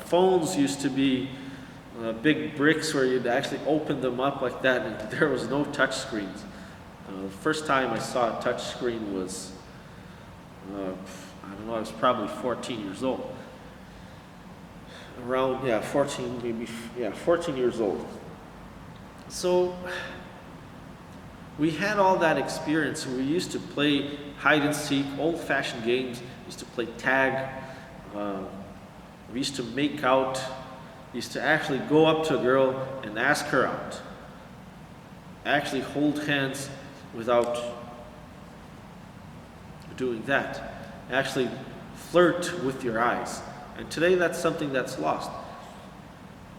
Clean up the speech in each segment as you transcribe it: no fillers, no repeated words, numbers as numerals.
Phones used to be big bricks where you'd actually open them up like that, and there was no touch screens. The first time I saw a touch screen was, I don't know, I was probably 14 years old. Around, 14, maybe, 14 years old. So we had all that experience. We used to play hide and seek, old-fashioned games. We used to play tag. We used to make out. We used to actually go up to a girl and ask her out. Actually hold hands without doing that. Actually flirt with your eyes. And today that's something that's lost.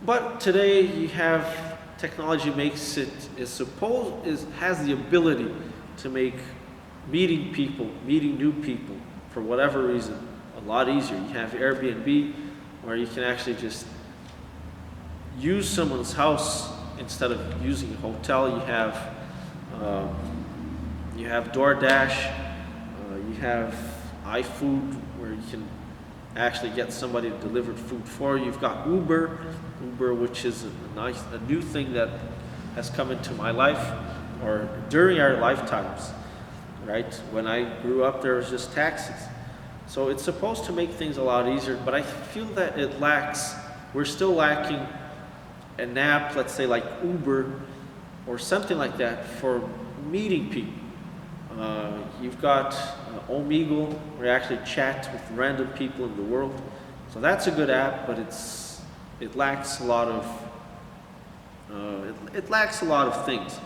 But today you have technology makes it has the ability to make meeting people, meeting new people for whatever reason a lot easier. You have Airbnb where you can actually just use someone's house instead of using a hotel. You have DoorDash, you have iFood where you can actually get somebody to deliver food for you. You've got Uber, which is a new thing that has come into my life, or during our lifetimes, right? When I grew up, there was just taxis. So it's supposed to make things a lot easier, but I feel that we're still lacking an app, let's say like Uber, or something like that for meeting people. You've got Omegle, where you actually chat with random people in the world. So that's a good app, but it lacks a lot of things.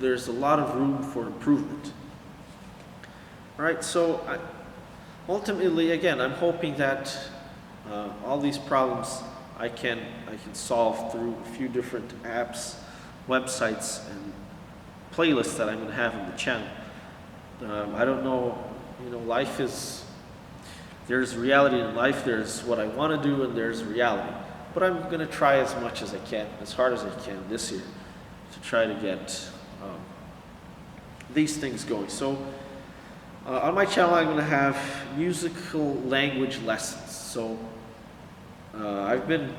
There's a lot of room for improvement. All right, so ultimately, again, I'm hoping that all these problems I can solve through a few different apps, websites, and playlists that I'm going to have on the channel. I don't know, there's reality in life, there's what I want to do, and there's reality. But I'm going to try as much as I can, as hard as I can this year, to try to get these things going. So on my channel, I'm going to have musical language lessons. So I've been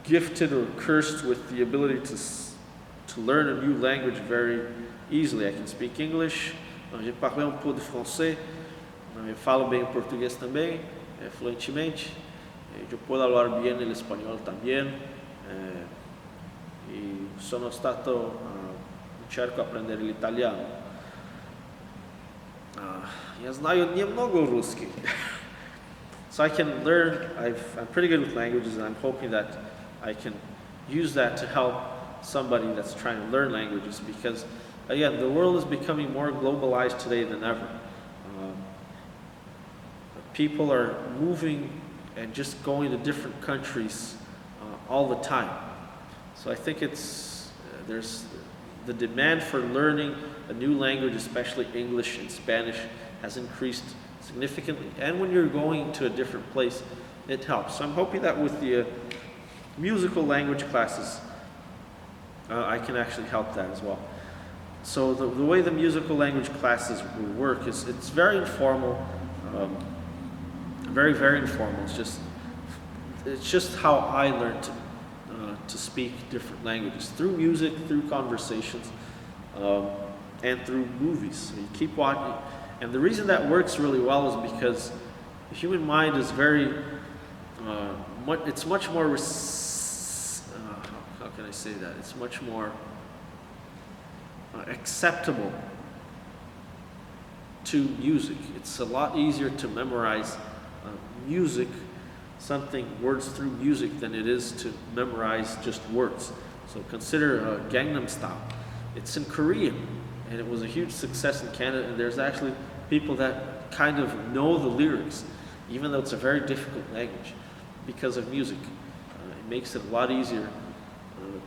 gifted or cursed with the ability to learn a new language very easily. I can speak English, je parle un peu de français, eu falo bem o português também, fluentemente. Eu puedo hablar bien el español también. И sono stato, cerco aprender el italiano. Я знаю немного русский. So I can learn, I'm pretty good with languages, and I'm hoping that I can use that to help somebody that's trying to learn languages, because again, the world is becoming more globalized today than ever. People are moving and just going to different countries all the time. So I think there's the demand for learning a new language, especially English and Spanish, has increased significantly. And when you're going to a different place, it helps. So I'm hoping that with the musical language classes, I can actually help that as well. So the way the musical language classes will work is it's very informal, very, very informal. It's just how I learned to speak different languages, through music, through conversations, and through movies. So you keep watching. And the reason that works really well is because the human mind is it's much more, how can I say that? It's much more acceptable to music. It's a lot easier to memorize music, words through music, than it is to memorize just words. So consider Gangnam Style. It's in Korean, and it was a huge success in Canada, and there's actually people that kind of know the lyrics, even though it's a very difficult language, because of music. It makes it a lot easier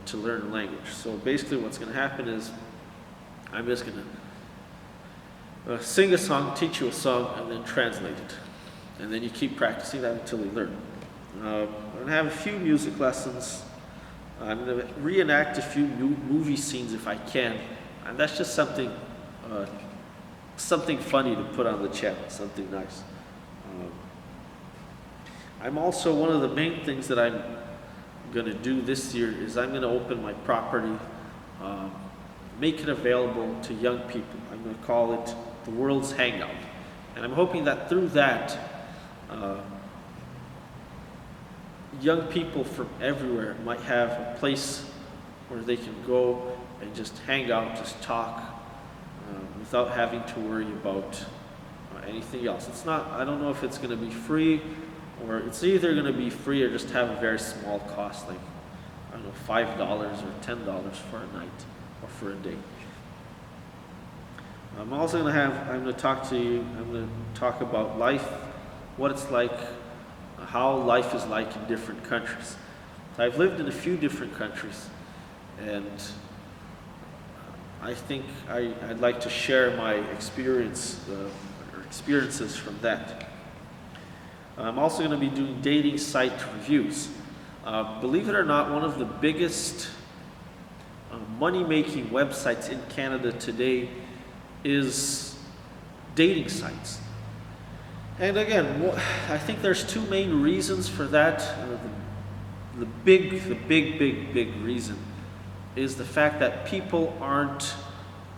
to learn a language. So basically what's going to happen is I'm just going to sing a song, teach you a song, and then translate it. And then you keep practicing that until you learn. I'm going to have a few music lessons. I'm going to reenact a few new movie scenes if I can. And that's just something funny to put on the channel, something nice. I'm also, one of the main things that I'm going to do this year is I'm going to open my property, um, make it available to young people. I'm going to call it the World's Hangout. And I'm hoping that through that, young people from everywhere might have a place where they can go and just hang out, just talk, without having to worry about anything else. It's not, I don't know if it's going to be free, or it's either going to be free or just have a very small cost, like, I don't know, $5 or $10 for a night or for a day. I'm also going to I'm going to talk to you, I'm going to talk about life, what it's like, how life is like in different countries. I've lived in a few different countries, and I think I'd like to share my experiences from that. I'm also going to be doing dating site reviews. Believe it or not, one of the biggest money-making websites in Canada today is dating sites. And again, I think there's two main reasons for that. The big reason is the fact that people aren't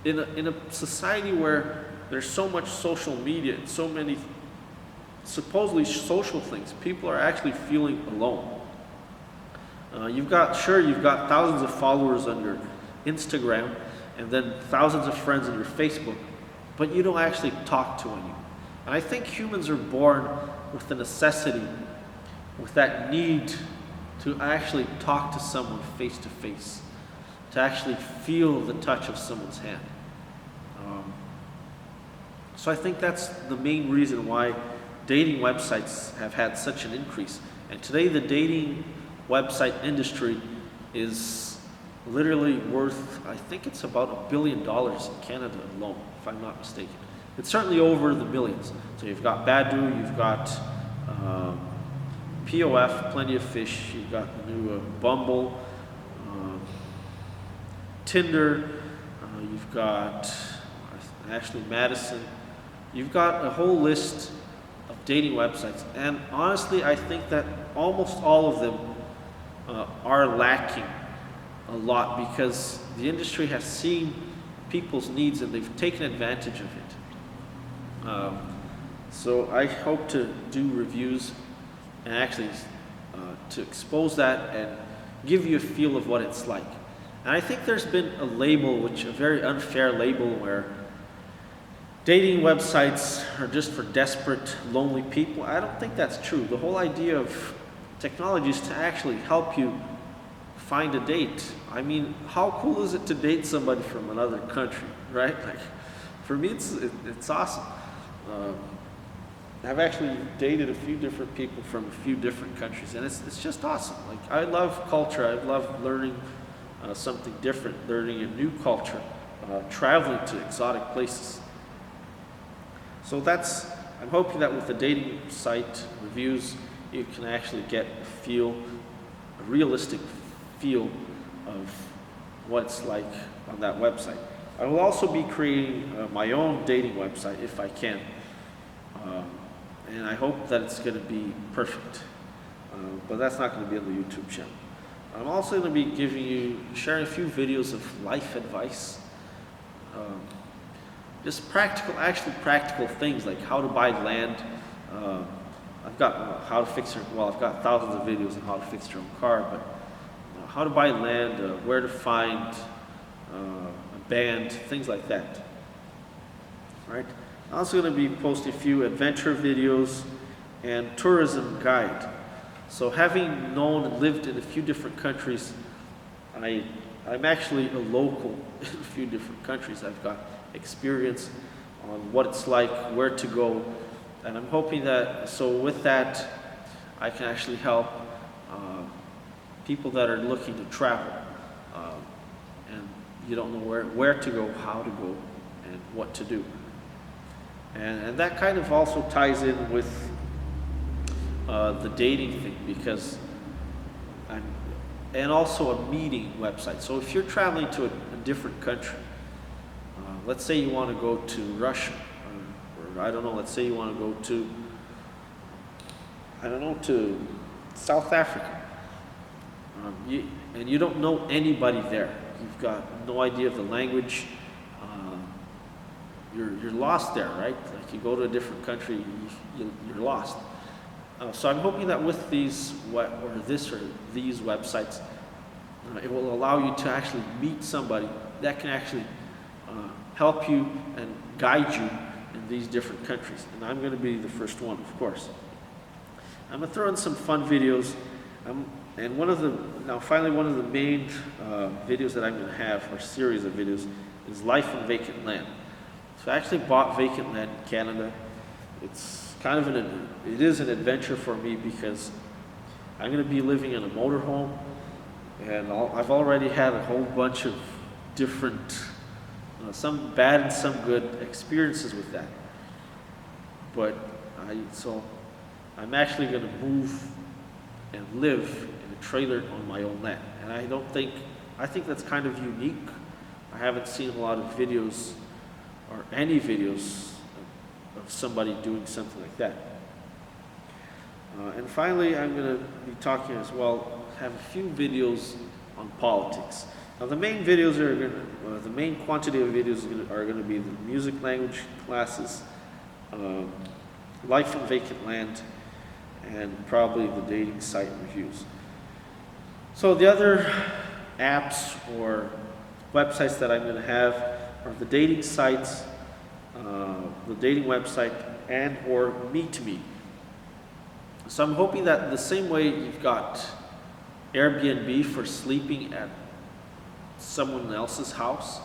in a society where there's so much social media and so many supposedly social things. People are actually feeling alone. You've got thousands of followers on your Instagram, and then thousands of friends on your Facebook, but you don't actually talk to anyone. And I think humans are born with the necessity, with that need to actually talk to someone face to face, to actually feel the touch of someone's hand. So I think that's the main reason why dating websites have had such an increase. And today the dating website industry is literally worth, I think it's about $1 billion in Canada alone, if I'm not mistaken. It's certainly over the millions. So you've got Badu, you've got POF, Plenty of Fish, you've got the new Bumble, Tinder, you've got Ashley Madison. You've got a whole list of dating websites, and honestly, I think that almost all of them are lacking a lot because the industry has seen people's needs and they've taken advantage of it. So I hope to do reviews and actually to expose that and give you a feel of what it's like. And I think there's been a label, a very unfair label, where dating websites are just for desperate, lonely people. I don't think that's true. The whole idea of technology is to actually help you find a date. I mean, how cool is it to date somebody from another country, right? Like, for me, it's awesome. I've actually dated a few different people from a few different countries, and it's just awesome. Like, I love culture. I love learning something different, learning a new culture, traveling to exotic places. So I'm hoping that with the dating site reviews, you can actually get a realistic feel of what it's like on that website. I will also be creating my own dating website if I can. And I hope that it's going to be perfect. But that's not going to be on the YouTube channel. I'm also going to be sharing a few videos of life advice. Just practical things like how to buy land. I've got I've got thousands of videos on how to fix your own car, but how to buy land, where to find a band, things like that. Right? I'm also going to be posting a few adventure videos and tourism guide. So having known and lived in a few different countries, I'm actually a local in a few different countries. I've got experience on what it's like, where to go, and I'm hoping that, so with that, I can actually help people that are looking to travel, and you don't know where to go, how to go, and what to do. And that kind of also ties in with the dating thing, because and also a meeting website. So if you're traveling to a different country, let's say you want to go to Russia, or I don't know, let's say you want to go to I don't know, to South Africa. And you don't know anybody there. You've got no idea of the language. You're lost there, right? Like you go to a different country, you're lost. So I'm hoping that with these these websites, it will allow you to actually meet somebody that can actually help you and guide you in these different countries. And I'm going to be the first one, of course. I'm going to throw in some fun videos. And finally, one of the main videos that I'm going to have, or series of videos, is Life in Vacant Land. So I actually bought vacant land in Canada. It's kind of it is an adventure for me because I'm going to be living in a motorhome, and I've already had a whole bunch of different, some bad and some good experiences with that. But I'm actually going to move and live in a trailer on my own land, and I think that's kind of unique. I haven't seen a lot of videos or any videos of somebody doing something like that. And finally, I'm going to be talking as well, have a few videos on politics. Now, the main quantity of videos are going to be the music language classes, life in vacant land, and probably the dating site reviews. So the other apps or websites that I'm going to have are the dating sites, the dating website, and or Meet.me. So I'm hoping that the same way you've got Airbnb for sleeping at someone else's house,